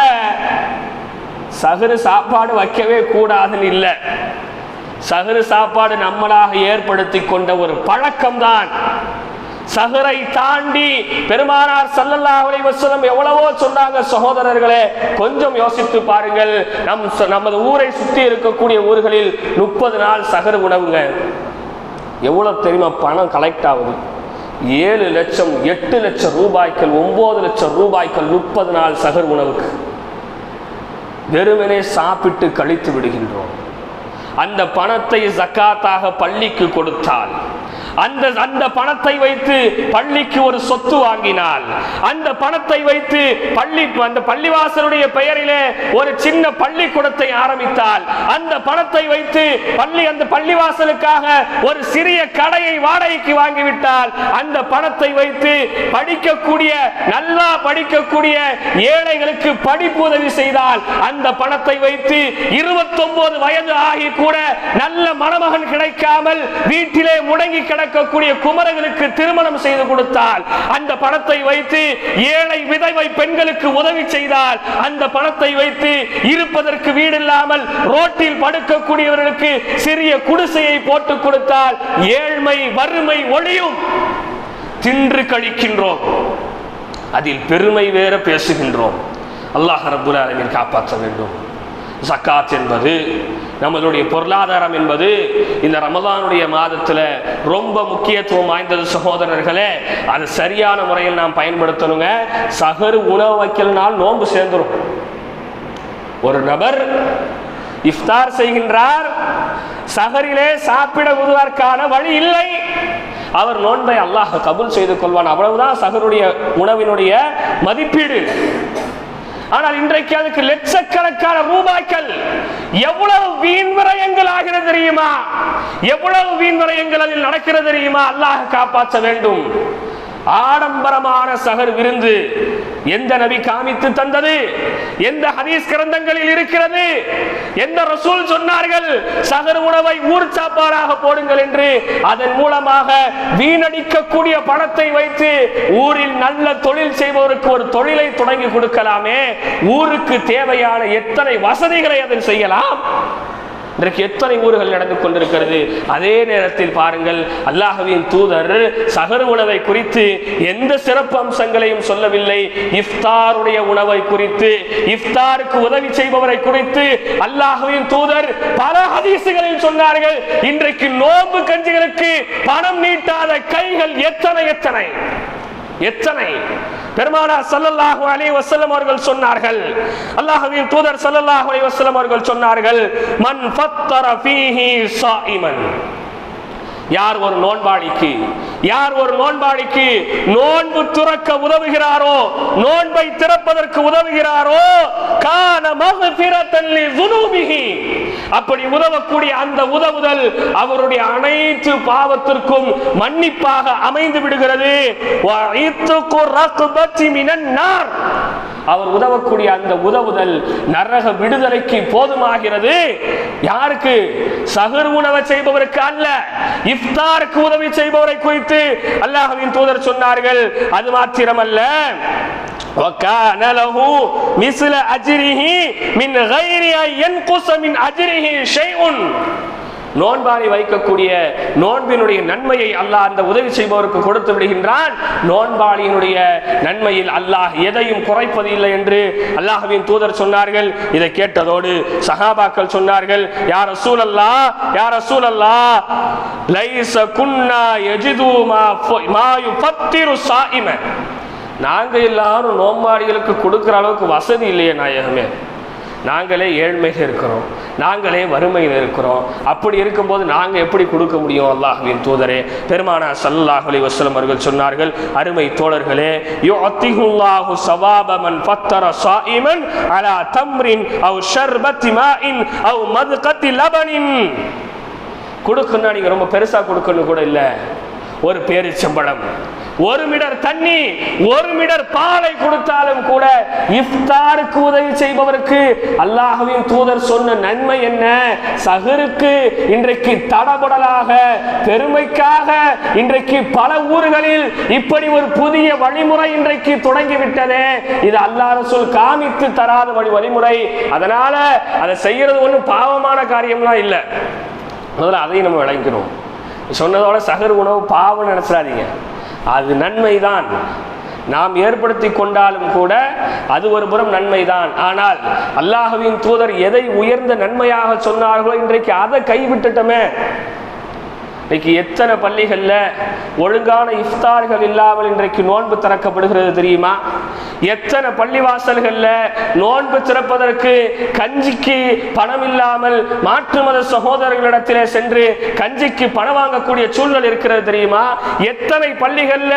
சஹர் சாப்பாடு வைக்கவே கூடாதுன்னு இல்லை. சஹர் சாப்பாடு நம்மளாக ஏற்படுத்தி கொண்ட ஒரு பழக்கம்தான். சஹரை தாண்டி பெருமானார் ஸல்லல்லாஹு அலைஹி வஸல்லம் எவ்வளவோ சொன்னாங்க. சகோதரர்களே, கொஞ்சம் யோசித்து பாருங்கள். நமது ஊரை சுற்றி இருக்கக்கூடிய ஊர்களில் 30 நாள் சஹர் உணவுங்க. எவ்வளவு தெரியுமா பணம் கலெக்ட் ஆகுது? 7 லட்சம், 8 லட்சம் ரூபாய்கள், 9 லட்சம் ரூபாய்கள் 30 நாள் சஹர் உணவுக்கு. வெறுமனே சாப்பிட்டு கழித்து விடுகின்றோம். அந்த பணத்தை ஜக்காத்தாக பள்ளிக்கு கொடுத்தால், அந்த பணத்தை வைத்து பள்ளிக்கு ஒரு சொத்து வாங்கினால், அந்த பணத்தை வைத்து அந்த பள்ளிவாசலுடைய பெயரிலே ஒரு சின்ன பள்ளிக்கூடத்தை ஆரம்பித்தால், அந்த பணத்தை வைத்து அந்த பள்ளிவாசலுக்காக ஒரு சிறிய கடையை வாடகைக்கு வாங்கிவிட்டால், அந்த பணத்தை வைத்து படிக்கக்கூடிய, நல்லா படிக்கக்கூடிய ஏழைகளுக்கு படிப்பு உதவி செய்தால், அந்த பணத்தை வைத்து 29 வயது ஆகி கூட நல்ல மணமகன் கிடைக்காமல் வீட்டிலே முடங்கி கிடக்கக்கூடிய குமரர்களுக்கு திருமணம் செய்து கொடுத்தால், அந்த பணத்தை வைத்து ஏழை விதவை பெண்களுக்கு உதவி செய்தால், அந்த பணத்தை வைத்து இருப்பதற்கு வீடு இல்லாமல் ரோட்டில் படுக்கக்கூடியவர்களுக்கு சிறிய குடிசையை போட்டு கொடுத்தால் ஏழ்மை வறுமை ஒழியும். தின்று கழிக்கின்றோம், அதில் பெருமை வேற பேசுகின்றோம். அல்லாஹ் ரப்புல் ஆலமீன் காப்பாற்ற வேண்டும். ஜக்காத் என்பது, நம்மளுடைய பொருளாதாரம் என்பது இந்த ரமலானுடைய மாதத்துல ரொம்ப முக்கியத்துவம் வாய்ந்தது சகோதரர்களே. அது சரியான முறையில் நாம் பயன்படுத்தணுங்க. சஹர் உணவு வைக்கலனால் நோன்பு சேர்ந்துரும். ஒரு நபர் இஃப்தார் செய்கின்றார், சஹரிலே சாப்பிடுவதற்கான வழி இல்லை, அவர் நோன்பை அல்லாஹ் கபூல் செய்து கொள்வான். அவ்வளவுதான் சஹருடைய உணவினுடைய மதிப்பீடு. ஆனால் இன்றைக்கு அதுக்கு லட்சக்கணக்கான ரூபாய்கள், எவ்வளவு வீண் விரயங்கள் ஆகிறது தெரியுமா? எவ்வளவு வீண் விரயங்கள் அதில் நடக்கிறது தெரியுமா? அல்லாஹ் காப்பாற்ற வேண்டும். ஆடம்பரமான சஹர் விருந்து எந்த நபி காமித்து தந்தது? எந்த ஹதீஸ் கிரந்தங்களில் இருக்கிறது? எந்த ரசூல் சொன்னார்கள் சஹர் உணவை ஊர் சாப்பாடாக போடுங்கள் என்று? அதன் மூலமாக வீணடிக்கக்கூடிய பணத்தை வைத்து ஊரில் நல்ல தொழில் செய்பவருக்கு ஒரு தொழிலை தொடங்கி கொடுக்கலாமே. ஊருக்கு தேவையான எத்தனை வசதிகளை அதில் செய்யலாம். இன்றைக்கு எத்தனை ஊர்கள் நடந்து கொண்டிருக்கிறது. அதே நேரத்தில் பாருங்கள், அல்லாஹ்வின் தூதர் சஹர் உணவை குறித்து எந்த சிறப்பு அம்சங்களையும் சொல்லவில்லை. இஃப்தாருடைய உணவை குறித்து, இஃப்தாருக்கு உதவி செய்பவரை குறித்து அல்லாஹ்வின் தூதர் பல ஹதீசுகளில் சொன்னார்கள். இன்றைக்கு நோன்பு கஞ்சிகளுக்கு பணம் நீட்டாத கைகள் எத்தனை எத்தனை எத்தனை! பெருமானார் ஸல்லல்லாஹு அலைஹி வஸல்லம் அவர்கள் சொன்னார்கள், அல்லாஹ்வின் தூதர் ஸல்லல்லாஹு அலைஹி வஸல்லம் அவர்கள் சொன்னார்கள், மன் ஃபத்தர ஃபீஹி ஸாயிமன், யார் ஒரு நோன்பாளிக்கு நோன்பு துறக்க உதவுகிறாரோ, நோன்பை திறப்பதற்கு உதவுகிறாரோ, கான மக்ஃபிரத்தன் லிஸுனூபிஹி, அப்படி உதவக்கூடிய அந்த உதவுதல் அவருடைய அனைத்து பாவத்திற்கும் மன்னிப்பாக அமைந்து விடுகிறது. அவர் உதவக்கூடிய அந்த உதவுதல் நரக விடுதலைக்கு போதுமாகிறது. யாருக்கு? சஹர் உணவு செய்பவருக்கு அல்ல, இஃப்தாருக்கு உதவி செய்பவரை குறித்து அல்லாஹ்வின் தூதர் சொன்னார்கள். அது மாத்திரமல்ல, وَكَانَ لَهُ مِثْلَ أَجْرِهِ مِنْ غَيْرِ أَنْ يَنْقُصَ مِنْ أَجْرِهِ شَيْءٌ. நோன்பாளி வைக்கக்கூடிய நோன்பினுடைய நன்மையை அல்லாஹ் அந்த உதவி செய்பவருக்கு கொடுத்து விடுகின்றான். நோன்பாளியினுடைய நன்மையில் அல்லாஹ் எதையும் குறைப்பது இல்லை என்று அல்லாஹ்வின் தூதர் சொன்னார்கள். இதை கேட்டதோடு சஹாபாக்கள் சொன்னார்கள், யா ரசூலல்லாஹ், யா ரசூலல்லாஹ், லைஸ குன்னா யஜிது மா யுஃபத்திரு ஸாயிம. நாங்க எல்லாரும் நோன்பாளிகளுக்கு கொடுக்கிற அளவுக்கு வசதி இல்லையே நாயகமே, நாங்களே ஏழ்மையில் இருக்கிறோம், நாங்களே வறுமையில் இருக்கிறோம். அப்படி இருக்கும்போது நாங்கள் எப்படி கொடுக்க முடியும்? அல்லாஹ்வின் தூதரே பெருமானார் ஸல்லல்லாஹு அலைஹி வஸல்லம் அவர்கள் சொன்னார்கள், அருமை தோழர்களே, யுஅத்திஹுல்லாஹு ஸவாப மன் ஃபத்தர ஸாயிமன் அலா தம்ரின் அவ் ஷர்பத்தி மாஇன் அவ் மத்கத்தி லபனின். கொடுக்கணும்னா நீங்க ரொம்ப பெருசா கொடுக்கணும் கூட இல்லை, ஒரு பேரிச்சம்பழம், ஒரு மிடர் தண்ணி, ஒரு மிடர் பாலை கொடுத்தாலும் கூட இஃப்தாருக்கு உதவி செய்பவருக்கு அல்லாஹ்வின் தூதர் சொன்ன நன்மை என்ன? சஹருக்கு இன்றைக்கு தடபுடலாக பெருமைக்காக இன்றைக்கு பல ஊர்களில் இப்படி ஒரு புதிய வழிமுறை இன்றைக்கு தொடங்கிவிட்டதே. இது அல்லாஹ் ரசூல் காமித்து தராத வழிமுறை. அதனால அதை செய்யறது ஒன்றும் பாவமான காரியம்லாம் இல்லை. முதல்ல அதையும் நம்ம விளங்கணும். சொன்னதோட சஹர் உணவு பாவம் நினைச்சிடாதீங்க, அது நன்மைதான். நாம் ஏற்படுத்தி கொண்டாலும் கூட அது ஒரு புறம் நன்மைதான். ஆனால் அல்லாஹ்வின் தூதர் எதை உயர்ந்த நன்மையாக சொன்னார்களோ இன்றைக்கு அதை கைவிட்டுட்டோமே. இன்னைக்கு எத்தனை பள்ளிகள்ல ஒழுங்கான இஃப்தார்கள் இல்லாமல் இன்றைக்கு நோன்பு திறக்கப்படுகிறது தெரியுமா? எத்தனை பள்ளிவாசல்கள்ல நோன்பு திறப்பதற்கு கஞ்சிக்கு பணம் இல்லாமல் மாற்று மத சகோதரர்களிடத்திலே சென்று கஞ்சிக்கு பணம் வாங்கக்கூடிய சூழல் இருக்கிறது தெரியுமா? எத்தனை பள்ளிகள்ல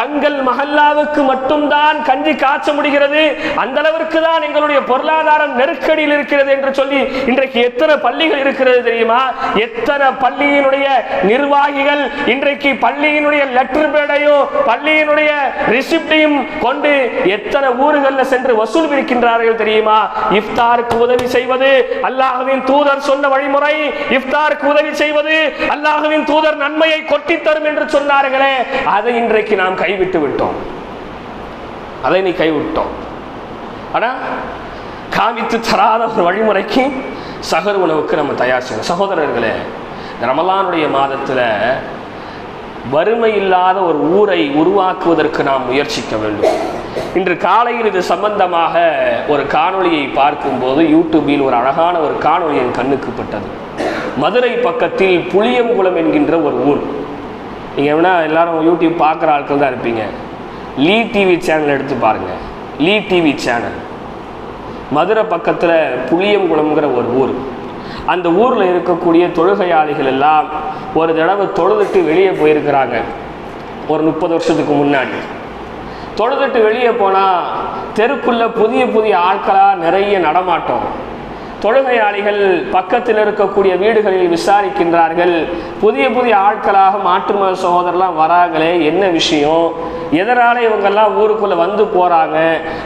தங்கள் மஹல்லாவுக்கு மட்டும்தான் கஞ்சி காய்ச்ச முடிகிறது, அந்த அளவிற்கு தான் எங்களுடைய பொருளாதாரம் நெருக்கடியில் இருக்கிறது என்று சொல்லி இன்றைக்கு எத்தனை பள்ளிகள் இருக்கிறது தெரியுமா? எத்தனை பள்ளியினுடைய நிர்வாகிகள் இன்றைக்கு பள்ளியினுடைய லெட்டர் பேடையும் பள்ளியினுடைய ரிசிப்டையும் கொண்டு எத்தனை ஊர்களில் சென்று வசூல் விற்கின்றார்கள் தெரியுமா? இஃப்தாருக்கு உதவி செய்வது அல்லாஹ்வின் தூதர் சொன்ன வழிமுறை. இஃப்தாருக்கு உதவி செய்வது அல்லாஹ்வின் தூதர் நன்மையை கொட்டி தரும் என்று சொன்னார்களே, அதை இன்றைக்கு நாம் கைவிட்டு விட்டோம். அதை நீ கைவிட்டோம். ஆனா காமித்து தராத ஒரு வழிமுறைக்கு சஹர் உணவுக்கு நம்ம தயார் செய்யணும். சகோதரர்களே, ரமலானுடைய மாதத்தில் வறுமை இல்லாத ஒரு ஊரை உருவாக்குவதற்கு நாம் முயற்சிக்க வேண்டும். இன்று காலையில் இது சம்பந்தமாக ஒரு காணொளியை பார்க்கும்போது யூடியூபில் ஒரு அழகான ஒரு காணொளி என் கண்ணுக்கு பட்டது. மதுரை பக்கத்தில் புளியங்குளம் என்கின்ற ஒரு ஊர். நீங்கள் வேணா எல்லாரும் யூடியூப் பார்க்குற ஆட்கள் தான் இருப்பீங்க. லீ டிவி சேனல் எடுத்து பாருங்கள். லீ டிவி சேனல். மதுரை பக்கத்தில் புளியங்குளம்ங்கிற ஒரு ஊர். அந்த ஊரில் இருக்கக்கூடிய தொழுகையாளிகள் எல்லாம் ஒரு தடவை தொழுதுட்டு வெளியே போயிருக்கிறாங்க. ஒரு 30 வருஷத்துக்கு முன்னாடி தொழுதுட்டு வெளியே போனால் தெருக்குள்ள புதிய புதிய ஆட்களாக நிறைய நடமாட்டம். தொழுகையாளிகள் பக்கத்தில் இருக்கக்கூடிய வீடுகளில் விசாரிக்கின்றார்கள். புதிய புதிய ஆட்களாக மாற்று மத சகோதரர்லாம் வராங்களே, என்ன விஷயம், எதனால இவங்கெல்லாம் ஊருக்குள்ளே வந்து போகிறாங்க?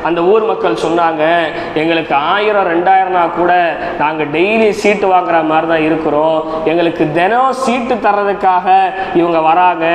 அந்த ஊர் மக்கள் சொன்னாங்க, எங்களுக்கு 1000-2000 கூட நாங்கள் டெய்லி சீட்டு வாங்குற மாதிரி தான் இருக்கிறோம், எங்களுக்கு தினம் சீட்டு தர்றதுக்காக இவங்க வராங்க,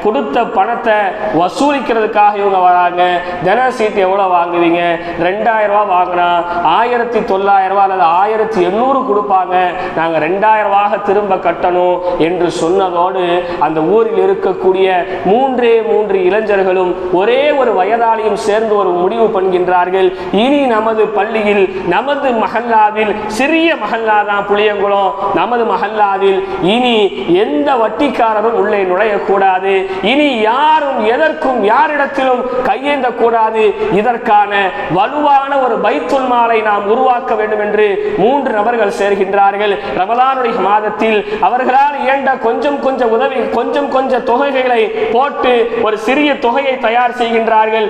கொடுத்த பணத்தை வசூலிக்கிறதுக்காக இவங்க வராங்க. தினம் சீட்டு எவ்வளோ வாங்குவீங்க? 2000 ரூபா வாங்கினா 1900 அல்லது 1800 கொடுப்பாங்க, நாங்கள் 2000 திரும்ப கட்டணும் என்று சொன்னதோடு அந்த ஊரில் இருக்கக்கூடிய 3 இளைஞர்களும் ஒரே ஒரு வயதாளியும் சேர்ந்து ஒரு முடிவு பண்ணுகின்றார்கள். இனி நமது பள்ளியில், நமது மஹல்லாவில், சிறிய மஹல்லா தான் புளியங்குளம், நமது மஹல்லாவில் இனி எந்த வட்டிக்காரரும் உள்ளே நுழையக்கூடாது, இனி யாரும் எதற்கும் யாரிடத்திலும் கையேந்த கூடாது, இதற்கான வலுவான ஒரு பைத்துல் மாலை நாம் உருவாக்க வேண்டும் என்று 3 நபர்கள் சேர்கின்றார்கள். ரமலானுடைய மாதத்தில் அவர்களால் இயன்ற கொஞ்சம் உதவி, கொஞ்சம் தொகைகளை போட்டு ஒரு சிறிய தொகையை நகையை தயார் செய்கின்றார்கள்.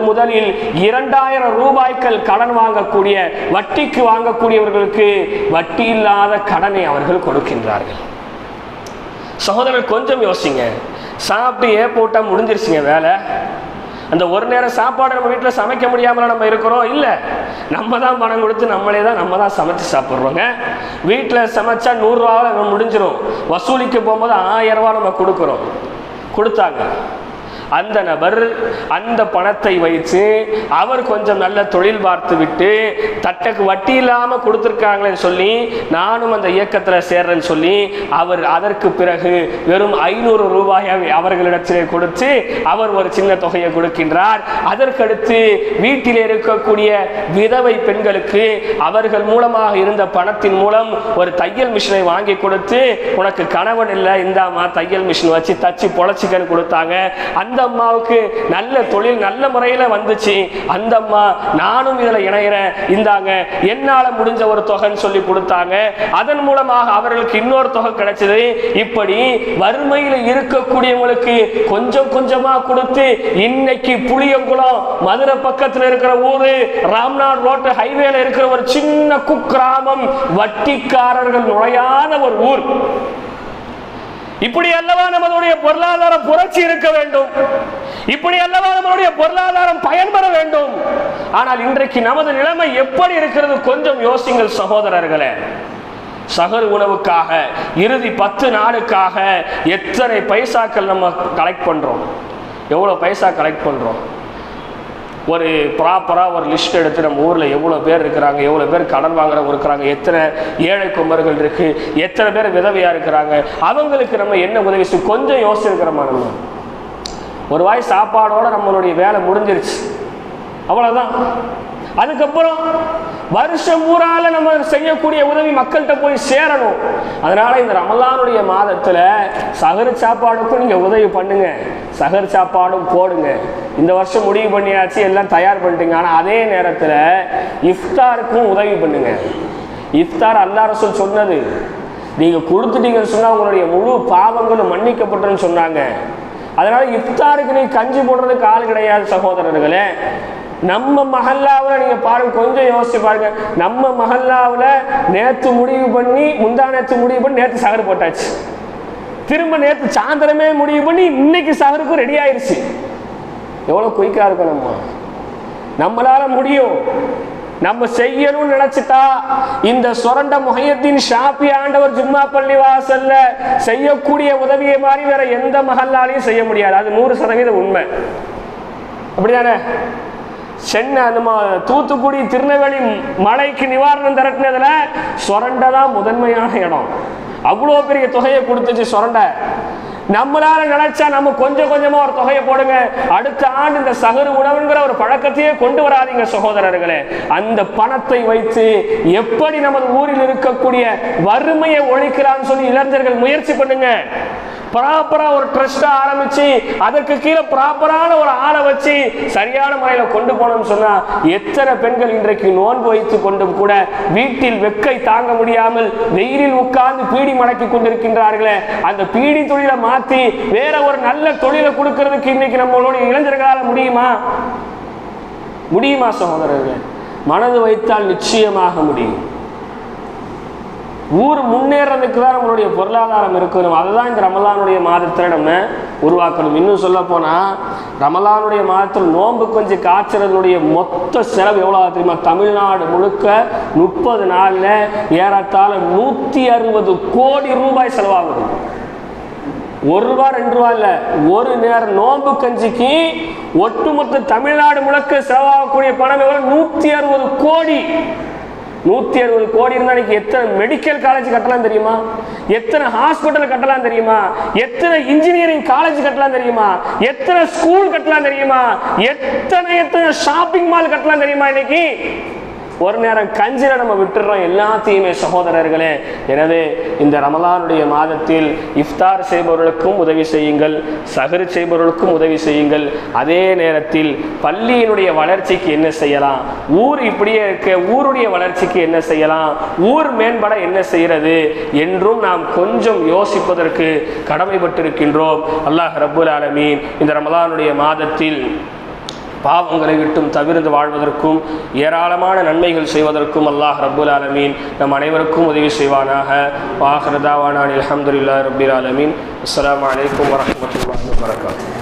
முதலில் 2000 ரூபாய்கள் கடன் வாங்கக்கூடிய, வட்டிக்கு வாங்கக்கூடியவர்களுக்கு வட்டி இல்லாத கடனை அவர்கள் கொடுக்கின்றார்கள். சகோதரர்கள் கொஞ்சம் யோசிங்க. சாப்பிட்டு போட்டா முடிஞ்சிருச்சுங்க வேலை. அந்த ஒரு நேரம் சாப்பாடு நம்ம வீட்டில் சமைக்க முடியாமல நம்ம இருக்கிறோம். இல்லை, நம்ம தான் பணம் கொடுத்து நம்ம தான் சமைச்சு சாப்பிட்றோங்க. வீட்டில் சமைச்சா 100 ரூபாவில் முடிஞ்சிடும். வசூலிக்க போகும்போது 1000 ரூபா நம்ம கொடுத்தாங்க. அந்த நபர் அந்த பணத்தை வைத்து அவர் கொஞ்சம் நல்ல தொழில் பார்த்து விட்டு தட்டக்கு வட்டி இல்லாமல் கொடுத்துருக்காங்களேன்னு சொல்லி நானும் அந்த இயக்கத்தில் சேர்றேன்னு சொல்லி அவர் அதற்கு பிறகு வெறும் 500 ரூபாயை அவர்களிடத்திலே கொடுத்து அவர் ஒரு சின்ன தொகையை கொடுக்கின்றார். அதற்கடுத்து வீட்டில் இருக்கக்கூடிய விதவை பெண்களுக்கு அவர்கள் மூலமாக இருந்த பணத்தின் மூலம் ஒரு தையல் மிஷினை வாங்கி கொடுத்து, உனக்கு கணவன் இல்லை, இந்தாமா தையல் மிஷின் வச்சு தச்சு பொழைச்சிக்கன்னு கொடுத்தாங்க. அந்த அம்மாவுக்கு நல்ல தொழில் நல்ல முறையில் வந்துச்சு. அந்த அம்மா நானும் இதில் இணைகிறேன், இந்தாங்க என்னால் முடிஞ்ச ஒரு தொகைன்னு சொல்லி கொடுத்தாங்க. அதன் மூலமாக அவர்களுக்கு இன்னொரு தொகை கிடைச்சது. இப்படி வறுமையில் இருக்கக்கூடியவங்களுக்கு கொஞ்சம் கொஞ்சமா கொடுத்து இன்னைக்கு புளியங்குளம் மதுரை பக்கத்தில் இருக்கிற ஊரு, ராம்நாத் ரோட்டு ஹைவேல இருக்கிற ஒரு சின்ன குக்கிராமம், வட்டிக்காரர்கள் நுழையாத ஒரு ஊர். இப்படி அல்லவா நம்மளுடைய பொருளாதார புரட்சி இருக்க வேண்டும். இப்படி அல்லவா நம்மளுடைய பொருளாதாரம் பயன்பெற வேண்டும். ஆனால் இன்றைக்கு நமது நிலைமை எப்படி இருக்கிறது கொஞ்சம் யோசிங்கள் சகோதரர்களே. சகர் உணவுக்காக இறுதி 10 நாளுக்காக எத்தனை பைசாக்கள் நம்ம கலெக்ட் பண்றோம், எவ்வளவு பைசா கலெக்ட் பண்றோம். ஒரு ப்ராப்பராக ஒரு லிஸ்ட் எடுத்து நம்ம ஊரில் எவ்வளோ பேர் இருக்கிறாங்க, எவ்வளோ பேர் கடன் வாங்குறவங்க இருக்கிறாங்க, எத்தனை ஏழை குமர்கள் இருக்குது, எத்தனை பேர் விதவையாக இருக்கிறாங்க, அவங்களுக்கு நம்ம என்ன உதவி கொஞ்சம் யோசிச்சிருக்கிறோமா? நம்ம ஒரு வாய் சாப்பாடோட நம்மளுடைய வேலை முடிஞ்சிருச்சு, அவ்வளோதான். அதுக்கப்புறம் வருஷம் பூரால நம்ம செய்யக்கூடிய உதவி மக்கள்கிட்ட போய் சேரணும். அதனால இந்த ரமலானுடைய மாதத்துல சகர் சாப்பாடுக்கும் நீங்க உதவி பண்ணுங்க, சகர் சாப்பாடும் போடுங்க. இந்த வருஷம் முடிவு பண்ணியாச்சு, எல்லாம் தயார் பண்ணிட்டுங்க. ஆனா அதே நேரத்தில் இஃப்தாருக்கும் உதவி பண்ணுங்க. இஃப்தார் அல்லாஹ் ரசூல் சொன்னது, நீங்க கொடுத்துட்டீங்கன்னு சொன்னா உங்களுடைய முழு பாவங்களும் மன்னிக்கப்பட்டுன்னு சொன்னாங்க. அதனால இஃப்தாருக்கு நீ கஞ்சி போடுறதுக்கு ஆள் கிடையாது சகோதரர்களே. நம்ம மஹல்லாவில் நீங்க பாருங்க, கொஞ்சம் யோசிச்சு பாருங்க. நம்ம மஹல்லாவில் நேற்று முடிவு பண்ணி முந்தா நேற்று முடிவு பண்ணி நேற்று சகர் போட்டாச்சு, திரும்ப நேற்று சாயந்தரமே முடிவு பண்ணி இன்னைக்கு சகருக்கும் ரெடி ஆயிடுச்சு. எவ்வளவு குயிக்கா இருக்கும். நம்மளால முடியும், நம்ம செய்யணும்னு நினைச்சிட்டா இந்த சொரண்ட முஹையத்தீன் ஷாஃபி ஆண்டவர் ஜும்மா பள்ளி வாசல்ல செய்யக்கூடிய உதவியை மாதிரி வேற எந்த மஹல்லாலையும் செய்ய முடியாது. அது 100% உண்மை. அப்படிதானே? சென்னை நம்ம தூத்துக்குடி திருநெல்வேலி மழைக்கு நிவாரணம் திரட்டினதுல சொரண்டை தான் முதன்மையான இடம். அவ்வளோ பெரிய தொகையை கொடுத்துச்சு சொரண்டை. நம்மளால நினைச்சா நம்ம கொஞ்சம் கொஞ்சமா ஒரு தொகையை போடுங்க. அடுத்த ஆண்டு இந்த சகரு உணவுங்கிற ஒரு பழக்கத்தையே கொண்டு வராதீங்க சகோதரர்களே. அந்த பணத்தை வைத்து எப்படி நமது ஊரில் இருக்கக்கூடிய வறுமையை ஒழிக்கலாம்னு சொல்லி இளைஞர்கள் முயற்சி பண்ணுங்க. ப்ராப்பரா ஒரு ட்ரஸ்ட் ஆரம்பிச்சு அதற்கு கீழே ப்ராப்பரான ஒரு ஆளை வச்சு சரியான முறையில கொண்டு போனோம்னு சொன்னா எத்தனை பெண்கள் இன்றைக்கு நோன்பு வைத்துக் கொண்டும் கூட வீட்டில் வெக்கை தாங்க முடியாமல் வெயிலில் உட்கார்ந்து பீடி மடக்கி கொண்டிருக்கின்றார்களே, அந்த பீடி தொழிலை மாத்தி வேற ஒரு நல்ல தொழிலை கொடுக்கிறதுக்கு இன்னைக்கு நம்மளுடைய இளைஞர்களால முடியுமா சகோதரர்கள்? மனது வைத்தால் நிச்சயமாக முடியும். ஊர் முன்னேறதுக்கு தான் நம்மளுடைய பொருளாதாரம் இருக்கணும். அதுதான் இந்த ரமலானுடைய மாதத்தில் நம்ம உருவாக்கணும். இன்னும் சொல்ல போனா ரமலானுடைய மாதத்தில் நோன்பு கொஞ்சம் காய்ச்சறதுடைய மொத்த செலவு எவ்வளவு தெரியுமா? தமிழ்நாடு முழுக்க 30 நாள்ல ஏறத்தாழ 160 கோடி ரூபாய் செலவாகுது. 1 ரூபா 2 ரூபா இல்ல, ஒரு நேரம் நோன்பு கஞ்சிக்கு ஒட்டுமொத்த தமிழ்நாடு முழுக்க செலவாகக்கூடிய பணம் எவ்வளவு? 160 கோடி. 160 கோடி இருந்தா எத்தனை மெடிக்கல் காலேஜ் கட்டலாம் தெரியுமா? எத்தனை ஹாஸ்பிட்டல் கட்டலாம் தெரியுமா? எத்தனை இன்ஜினியரிங் காலேஜ் கட்டலாம் தெரியுமா? எத்தனை ஸ்கூல் கட்டலாம் தெரியுமா? எத்தனை ஷாப்பிங் மால் கட்டலாம் தெரியுமா? இன்னைக்கு ஒரு நேரம் கஞ்சில நம்ம விட்டுடுறோம் எல்லாத்தையுமே சகோதரர்களே. எனவே இந்த ரமலானுடைய மாதத்தில் இஃப்தார் செய்பவர்களுக்கும் உதவி செய்யுங்கள், சஹர் செய்பவர்களுக்கும் உதவி செய்யுங்கள். அதே நேரத்தில் பள்ளியினுடைய வளர்ச்சிக்கு என்ன செய்யலாம், ஊர் இப்படியே இருக்க ஊருடைய வளர்ச்சிக்கு என்ன செய்யலாம், ஊர் மேம்பட என்ன செய்கிறது என்றும் நாம் கொஞ்சம் யோசிப்பதற்கு கடமைப்பட்டிருக்கின்றோம். அல்லாஹ் ரப்புல் ஆலமீன் இந்த ரமலானுடைய மாதத்தில் பாவங்களை விட்டும் தவிர்த்து வாழ்வதற்கும் ஏராளமான நன்மைகள் செய்வதற்கும் அல்லாஹ் ரப்புல் ஆலமீன் நம் அனைவருக்கும் உதவி செய்வானாக. வாஹிரு தாவானா அல்ஹம்துலில்லாஹி ரப்பில் ஆலமீன். அஸ்ஸலாமு அலைக்கும் வரஹ்மத்துல்லாஹி வபரகாத்துஹு.